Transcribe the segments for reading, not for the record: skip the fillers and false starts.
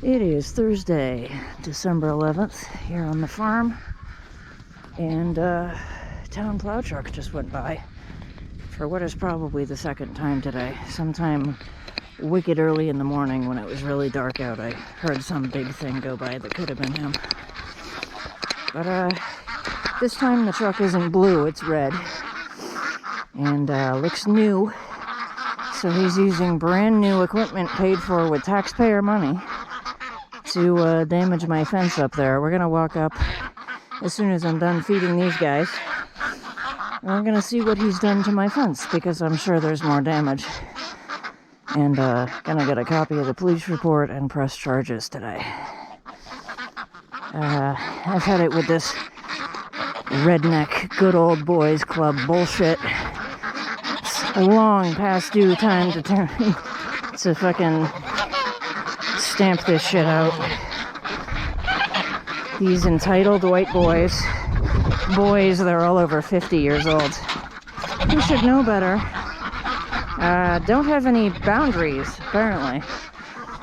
It is Thursday, December 11th, here on the farm, and town plow truck just went by for what is probably the second time today. Sometime wicked early in the morning when it was really dark out, I heard some big thing go by that could have been him. But this time the truck isn't blue, it's red, and looks new, so he's using brand new equipment paid for with taxpayer money to damage my fence up there. We're gonna walk up as soon as I'm done feeding these guys. And we're gonna see what he's done to my fence, because I'm sure there's more damage. And gonna get a copy of the police report and press charges today. I've had it with this redneck good old boys club bullshit. It's long past due time to fucking stamp this shit out. These entitled white boys, they're all over 50 years old, who should know better, don't have any boundaries, apparently.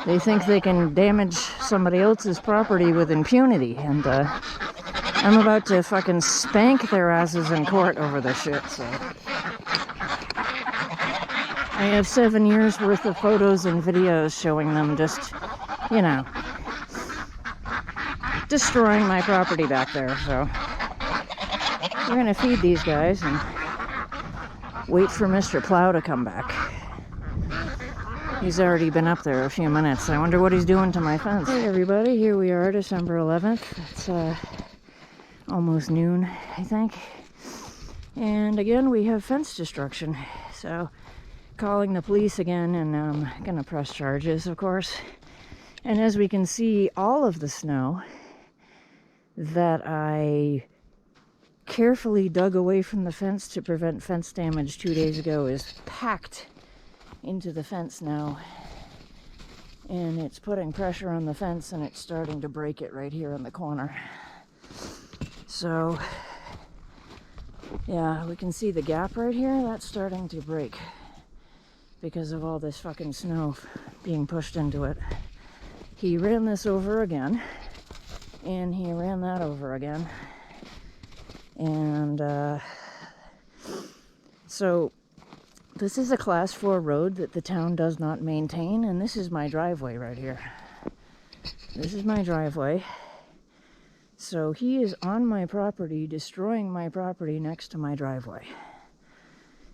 They think they can damage somebody else's property with impunity, and I'm about to fucking spank their asses in court over this shit, so. I have 7 years worth of photos and videos showing them just, you know, destroying my property back there, so we're gonna feed these guys and wait for Mr. Plow to come back. He's already been up there a few minutes. I wonder what he's doing to my fence. Hey everybody, here we are, December 11th. It's almost noon, I think. And again, we have fence destruction. So, calling the police again, and I'm gonna press charges, of course. And as we can see, all of the snow that I carefully dug away from the fence to prevent fence damage 2 days ago is packed into the fence now. And it's putting pressure on the fence, and it's starting to break it right here in the corner. So, yeah, we can see the gap right here. That's starting to break because of all this fucking snow being pushed into it. He ran this over again, and he ran that over again. And so this is a class 4 road that the town does not maintain, and this is my driveway right here. This is my driveway. So he is on my property, destroying my property next to my driveway.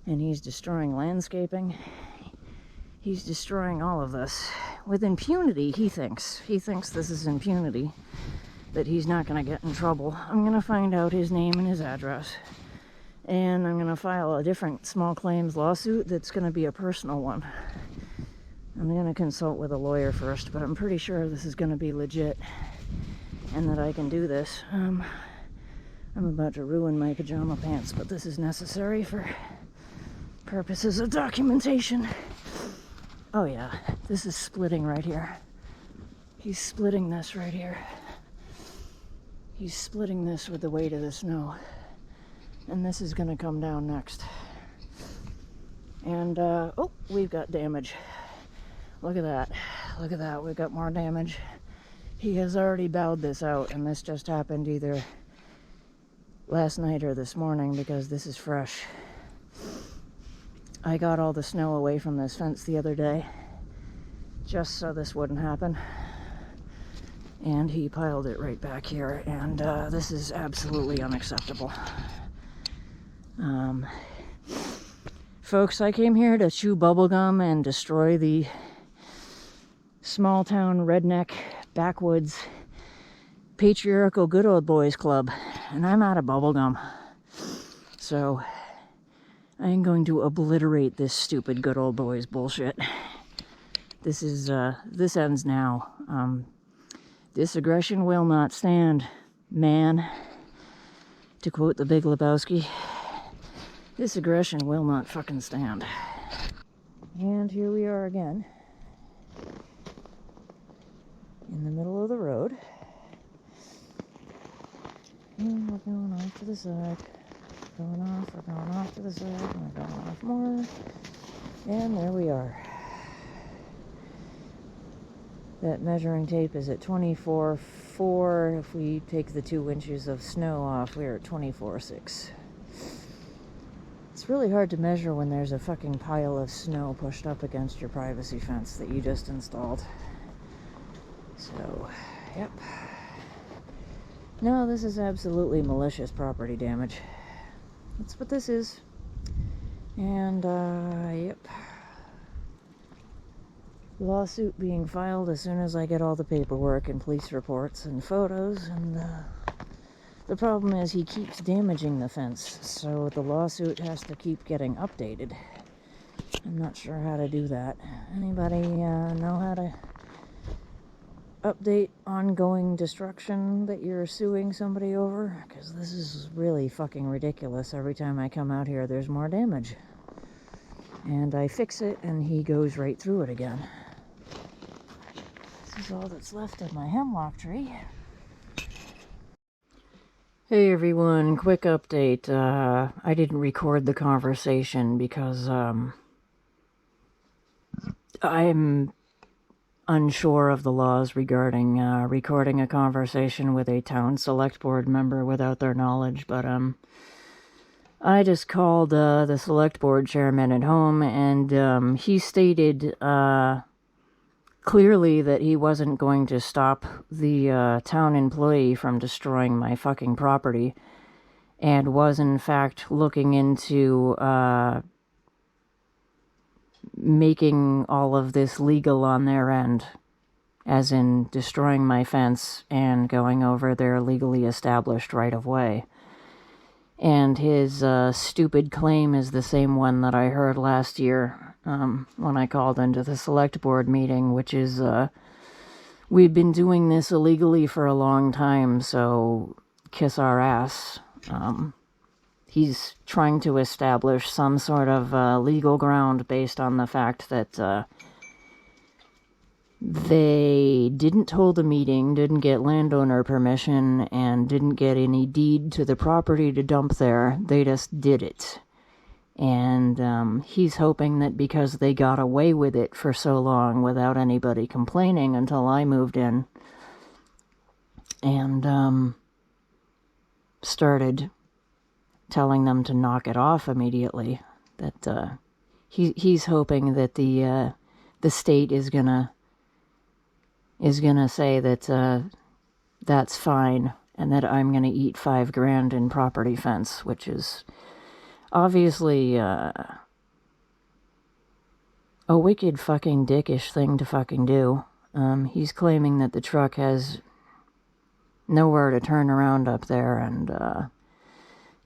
And he's destroying landscaping. He's destroying all of this with impunity, he thinks. He thinks this is impunity, that he's not going to get in trouble. I'm going to find out his name and his address. And I'm going to file a different small claims lawsuit that's going to be a personal one. I'm going to consult with a lawyer first, but I'm pretty sure this is going to be legit and that I can do this. I'm about to ruin my pajama pants, but this is necessary for purposes of documentation. Oh yeah, this is splitting right here. He's splitting this right here. He's splitting this with the weight of the snow. And this is gonna come down next. And, oh, we've got damage. Look at that. Look at that, we've got more damage. He has already bowed this out, and this just happened either last night or this morning, because this is fresh. I got all the snow away from this fence the other day, just so this wouldn't happen. And he piled it right back here, and this is absolutely unacceptable. Folks, I came here to chew bubblegum and destroy the small town redneck backwoods patriarchal good old boys club, and I'm out of bubblegum. So I'm going to obliterate this stupid good old boys bullshit. This is this ends now. This aggression will not stand, man. To quote the Big Lebowski, this aggression will not fucking stand. And here we are again, in the middle of the road. And we're going off to the side. We're going off to the side, and we're going off more. And there we are. That measuring tape is at 24.4. If we take the 2 inches of snow off, we're at 24.6. It's really hard to measure when there's a fucking pile of snow pushed up against your privacy fence that you just installed. So, yep. No, this is absolutely malicious property damage. That's what this is. And, yep. Lawsuit being filed as soon as I get all the paperwork and police reports and photos. And, the problem is he keeps damaging the fence, so the lawsuit has to keep getting updated. I'm not sure how to do that. Anybody know how to update ongoing destruction that you're suing somebody over? Because this is really fucking ridiculous. Every time I come out here, there's more damage. And I fix it, and he goes right through it again. This is all that's left of my hemlock tree. Hey everyone, quick update. I didn't record the conversation because I'm unsure of the laws regarding recording a conversation with a town select board member without their knowledge, but I just called the select board chairman at home, and he stated clearly that he wasn't going to stop the town employee from destroying my fucking property, and was in fact looking into making all of this legal on their end, as in destroying my fence and going over their legally established right-of-way. And his stupid claim is the same one that I heard last year when I called into the select board meeting, which is, we've been doing this illegally for a long time, so kiss our ass. He's trying to establish some sort of legal ground based on the fact that they didn't hold a meeting, didn't get landowner permission, and didn't get any deed to the property to dump there. They just did it. And he's hoping that because they got away with it for so long without anybody complaining until I moved in and started telling them to knock it off immediately, that he's hoping that the state is gonna say that that's fine, and that I'm gonna eat $5,000 in property fence, which is obviously a wicked fucking dickish thing to fucking do. He's claiming that the truck has nowhere to turn around up there, and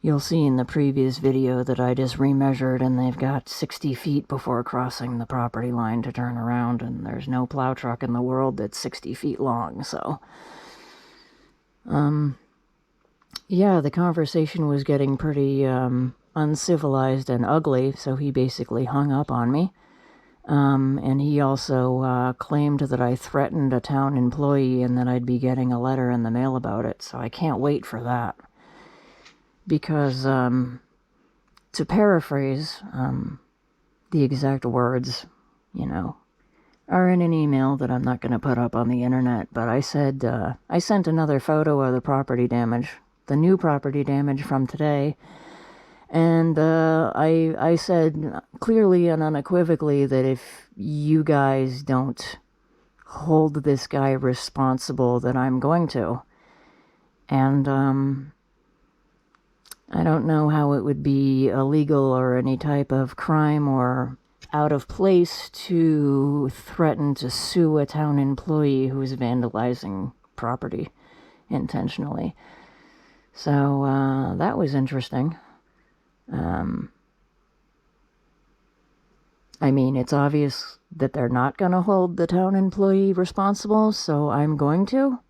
you'll see in the previous video that I just remeasured, and they've got 60 feet before crossing the property line to turn around, and there's no plow truck in the world that's 60 feet long, so yeah, the conversation was getting pretty uncivilized and ugly, so he basically hung up on me. And he also claimed that I threatened a town employee and that I'd be getting a letter in the mail about it, so I can't wait for that. Because, to paraphrase, the exact words, are in an email that I'm not going to put up on the internet, but I said, I sent another photo of the property damage, the new property damage from today, and I said clearly and unequivocally that if you guys don't hold this guy responsible, that I'm going to. And I don't know how it would be illegal or any type of crime or out of place to threaten to sue a town employee who is vandalizing property intentionally. So that was interesting. I mean, it's obvious that they're not going to hold the town employee responsible, so I'm going to.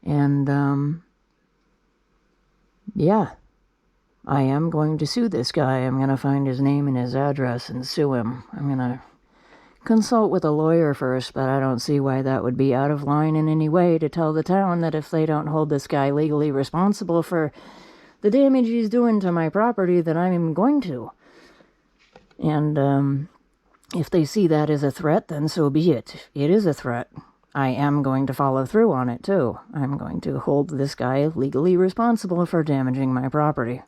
And, yeah, I am going to sue this guy. I'm going to find his name and his address and sue him. I'm going to consult with a lawyer first, but I don't see why that would be out of line in any way to tell the town that if they don't hold this guy legally responsible for the damage he's doing to my property, that I'm going to. And if they see that as a threat, then so be it. It is a threat. I am going to follow through on it, too. I'm going to hold this guy legally responsible for damaging my property.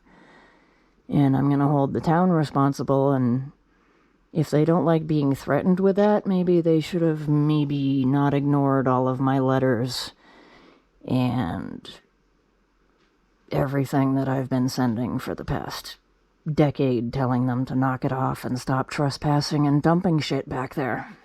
And I'm going to hold the town responsible, and if they don't like being threatened with that, maybe they should have maybe not ignored all of my letters and everything that I've been sending for the past decade, telling them to knock it off and stop trespassing and dumping shit back there.